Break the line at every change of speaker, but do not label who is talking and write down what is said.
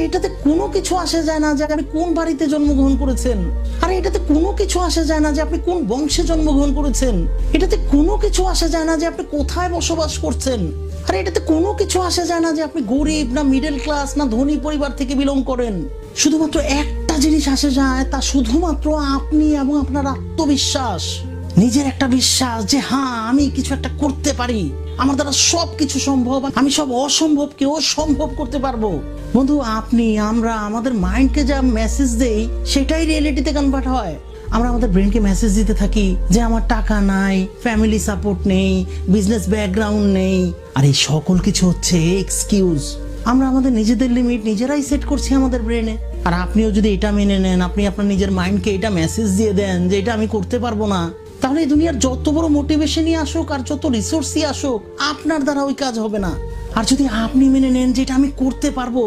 এটাতে কোনো কিছু আসে যায় না যে আপনি কোন বাড়িতে জন্মগ্রহণ করেছেন। আরে এটাতে কোনো কিছু আসে যায় না যে আপনি কোন বংশে জন্মগ্রহণ করেছেন। এটাতে কোনো কিছু আসে যায় না যে আপনি কোথায় বসবাস করছেন। আরে এটাতে কোনো কিছু আসে যায় না যে আপনি গরিব না মিডল ক্লাস না ধনী পরিবার থেকে বিলং করেন। শুধুমাত্র একটা জিনিস আসে যায়, তা শুধুমাত্র আপনি এবং আপনার আত্মবিশ্বাস, নিজের একটা বিশ্বাস যে হ্যাঁ আমি কিছু একটা করতে পারি, আমার দ্বারা সবকিছু সম্ভব, আমি সব অসম্ভবকেও সম্ভব করতে পারবো। বন্ধু, আপনি আমরা আমাদের মাইন্ডকে যা মেসেজ দেই সেটাই রিয়েলিটিতে কনভার্ট হয়। আমরা আমাদের ব্রেনকে মেসেজ দিতে থাকি যে আমার টাকা নাই, ফ্যামিলি সাপোর্ট নেই, বিজনেস ব্যাকগ্রাউন্ড নেই, আর এই সকল কিছু হচ্ছে এক্সকিউজ। আমরা আমাদের নিজেদের লিমিট নিজেরাই সেট করছি আমাদের ব্রেনে। আর আপনিও যদি এটা মেনে নেন, আপনি আপনার নিজের মাইন্ডকে এটা মেসেজ দিয়ে দেন যে এটা আমি করতে পারবো না, তাহলে এই দুনিয়ার যত বড় মোটিভেশনই আসুক আর যত রিসোর্সই আসুক, আপনার দ্বারা ওই কাজ হবে না। আর যদি আপনি মেনে নেন যে এটা আমি করতে পারবো,